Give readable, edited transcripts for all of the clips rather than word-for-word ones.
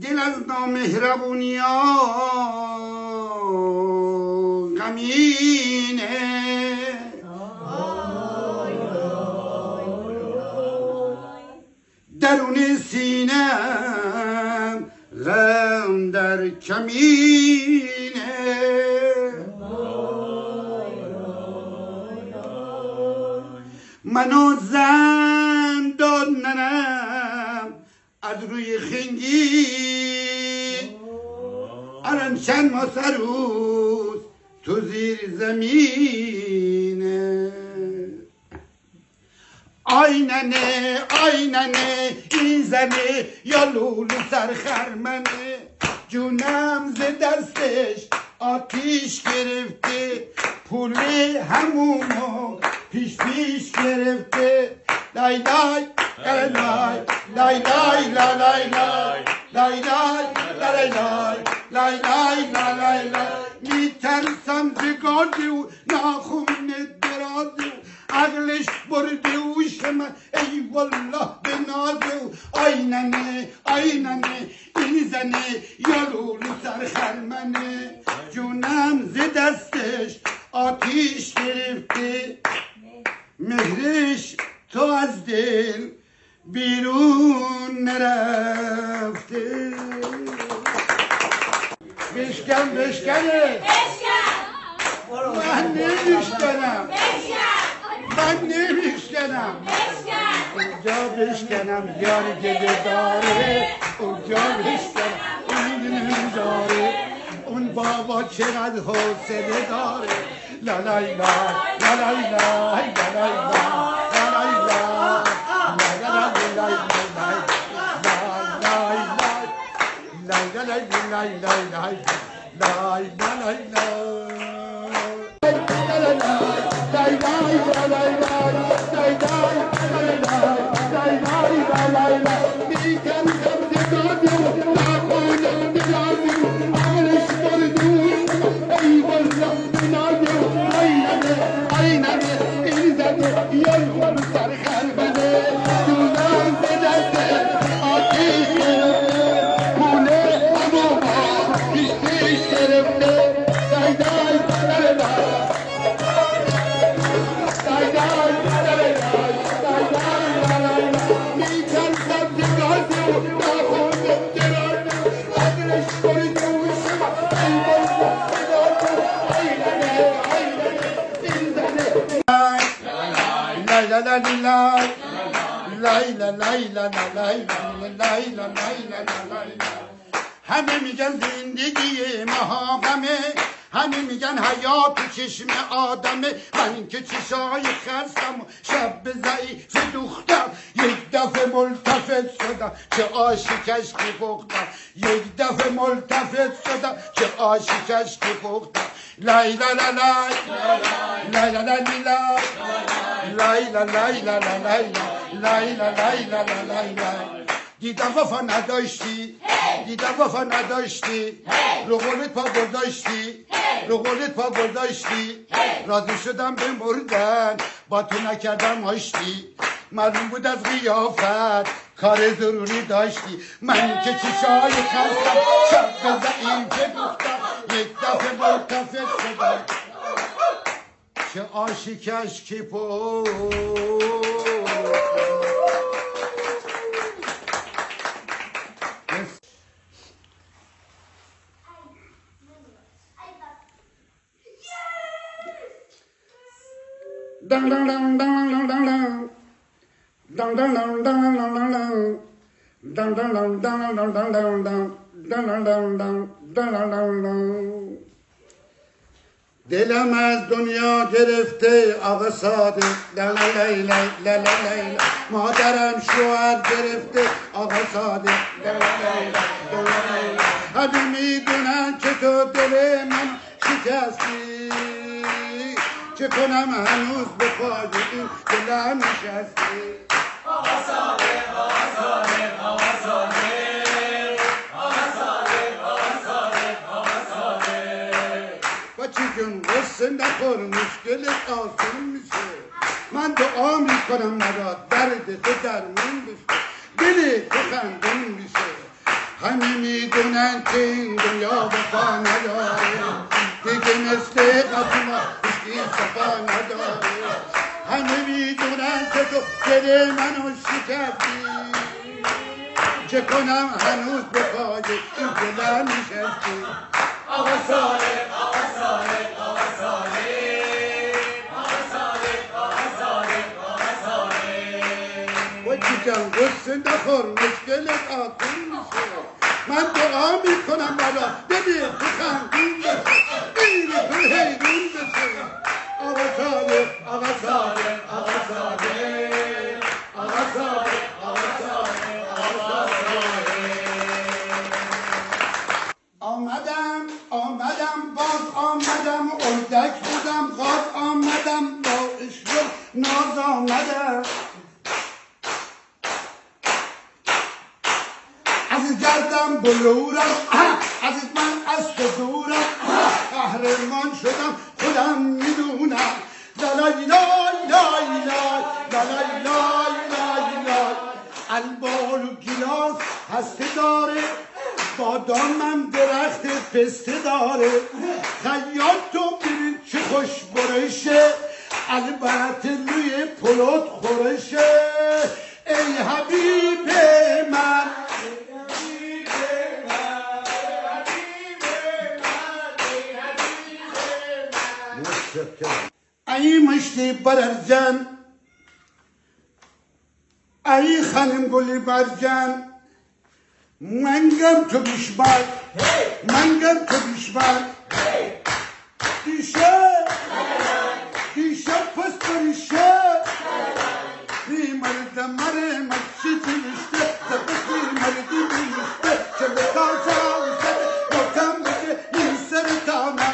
دل از نامهربونی غمینه، درون سینم غم در کمینه. منو زن داد ننم از روی خنگی، الان چند ماه روز تو زیر زمینه. آیننه آیننه این زنه یا لولو سرخرمنه، جونم ز دستش آتیش گرفته، پول همومو پیش پیش گرفته. لای لای لای لای لای لای لای لای لای لای لای لای. میترسم ز گاده و ناخون درازه و عقلش برده و شمن ای والله به نازه و آیننه آیننه این زنه یا لولو سرخرمنه، جونم ز دستش آتیش گرفته، مهرش تو از دل بیرون نرفته. بشکن بشکنه من نمیشکنم، من نمیشکنم. اونجا بشکنم یار گله داره، اونجا بشکنم اون داره، اون بابا چقدر حوصله داره. لا لا لا لا لا لا همه میگن زندگی ما غمه، همه میگن حیات چشم آدمه، من که چشای خستم شب ضعیف دختم، یک دفعه ملتفت شدم چه عاشقش که پختم، یک دفعه ملتفت شدم چه عاشقش که پختم. لای لا لا لای لای لا لا لای لا لای لا لای لای لا لای لای. دیدم وفا نداشتی، دیدم وفا نداشتی، رو قولت پا گذاشتی، رو قولت پا گذاشتی، راضی شدم به مردن با تو نکردم آشتی، معلوم بود از قیافت کار ضروری داشتی، من که چشای خستم شب ضعیف دختم، یک دفعه ملتفت شدم چه عاشقش که dang dang dang dang dang dang dang dang dang dang dang dang dang dang dang dang dang dang dang. دلم از دنیا گرفته آقا صادق، لا لا لا لا لا، مادرم شوهر گرفته آقا صادق، لا لا لا لا. همه میدونن که تو دل من شکستی، چه کنم هنوز به پای این دلم نشستی. آقا صادق آقا صادق آقا صادق آقا صادق آقا صادق آقا صادق. بچه جون قصه نخور مشکلت آسون میشه، من دعا میکنم برات درد تو درمون بشه، دل تو خندون میشه، همه میدونن که این دنیا وفا نداره دیگه مثل قدیما هیچکی صفا نداره همه میدونن که تو دل منو شکستی چه کنم هنوز به پای این دلم نشستی آقا صادق آقا صادق آقا صادق آقا صادق آقا صادق آقا صادق و دیگم غصه نخور مشکلت آسون میشه من دعا میکنم برا ببین تو خندون بشه این تو حیرون بشه آقا صادق آقا صادق آقا صادق آقا صادق آقا صادق آقا صادق آمدم باز آمدم اردک بودم غاز آمدم با عشق و ناز آمدم از گردم بلورم از من از تو دورم قهرمان شدم خودم میدونم لالای لای لای لای لالای لای لای لای البال و گیلاس هسته داره بادامم درخت پسته داره خیاط تو ببین چه خوش برشه البته روی پلوت خورشه ای حبیب من ای مشتی بررجن ای خانم گلی برجن منگم تو بیشبر منگم تو بیشبر دیشه پس بریشه بیمرده مره مچی دیشته زبستی مردی بیشته چه بکار چاوشه بکم بگه این سر تامه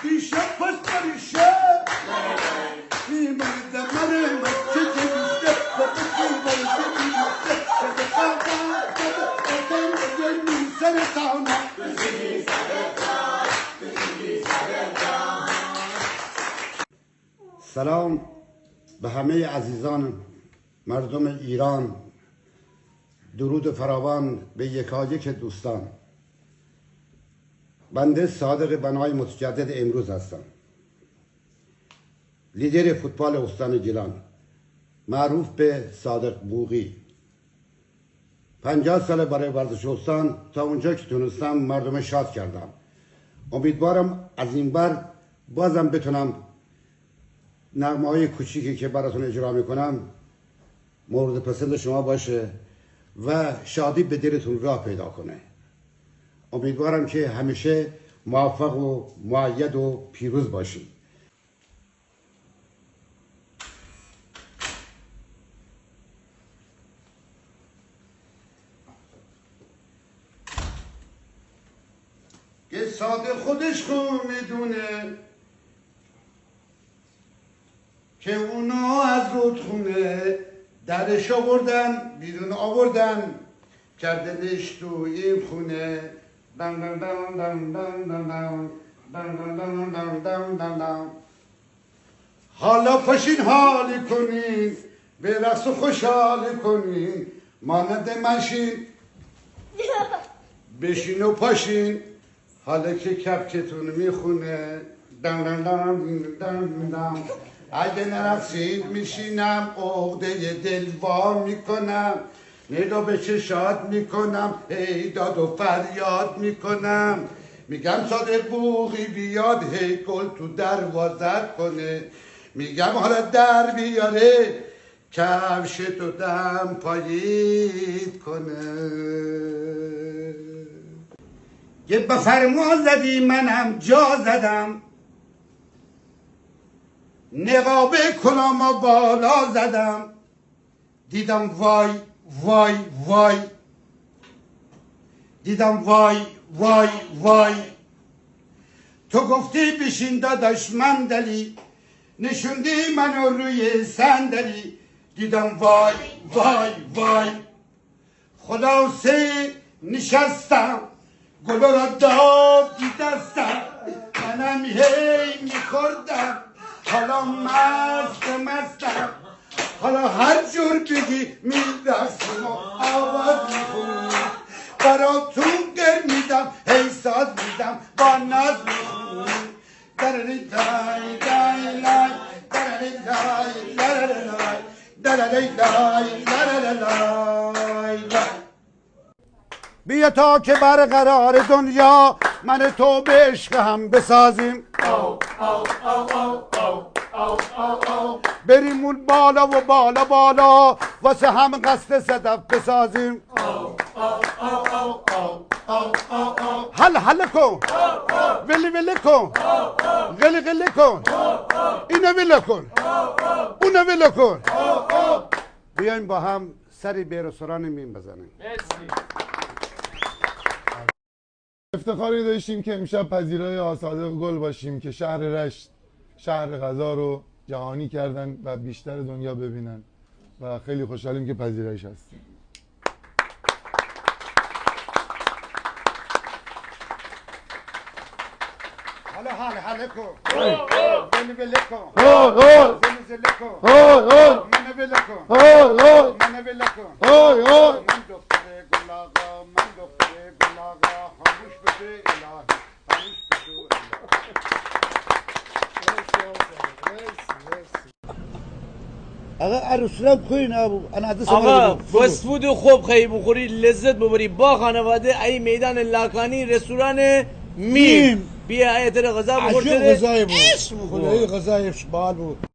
دیشه پس بریشه بیمرده مره مچی دیشته زبستی مردی بیشته چه بکار چاوشه بکم بگه این سر تامه سلام به همه عزیزان مردم ایران درود فراوان به یکایک دوستان بنده صادق بنای متجدد امروز هستم لیدر فوتبال استان گیلان معروف به صادق بوقی 50 سال برای ورزش استان تا اونجا که تونستم مردم شاد کردم امیدوارم از این بر بازم بتونم نغمه های کوچیکی که براتون اجرا میکنم مورد پسند شما باشه و شادی به دلتون راه پیدا کنه امیدوارم که همیشه موفق و مؤید و پیروز باشید که صادق خودش خوب میدونه که اونا از رودخونه درش آوردن بیرون آوردن کردنش تو این خونه حالا پاشین حالی کنین به رقص و خوشحالی کنین مانند منشین بشین و پاشین حالا که کپکتون میخونه اگه نرقصید میشینم عقده دل وا میکنم نگاه به چشات میکنم هی داد و فریاد میکنم میگم صادق بوقی بیاد هی گل تو دروازه کنه میگم حالا در بیاره کفش تو دم پایید کنه یه بفرما زدی منم جا زدم نقاب کلاما بالا زدم دیدم وای وای وای دیدم وای وای وای تو گفتی بشین داداش مندلی نشوندی منو روی صندلی دیدم وای وای وای خدا سه نشستم گلو را دادی دستم منم هی میخوردم حالا مستم حالا هر جور بگی میرسیم و آواز میخونیم براتون گر میدم هی ساز میدم با ناز میخونیم درری دای دای لای درری دای لای درری دای لای. بیا تا که برقرار دنیا من تو به عشق هم بسازیم بریم اون بالا و بالا بالا واسه هم قصد صدف بسازیم حل کن ولی کن غلی کن اینو ولی کن اونو ولی کن بیایم با هم سری به رستوران میم بزنیم. افتخاری داشتیم که امشب پذیرای آصادق گل باشیم که شهر رشت شهر غذا رو جهانی کردن و بیشتر دنیا ببینن و خیلی خوشحالیم که پذیرایش هستیم. حالا کن ولی کن زلی کن منو ولی کن منو ولی کن من دختر گل آقا من دختر گل آقا خاموش بشه الهی خاموش بشه آقا عروسلام خوی نبو انا عدس آقا فست فود خوب خیلی بخوری لذت ببری با خانواده ای میدان لاکانی رستوران میم بیا ایتر غذا بخور عجب غذایی بود خدایی غذای اشبال بود.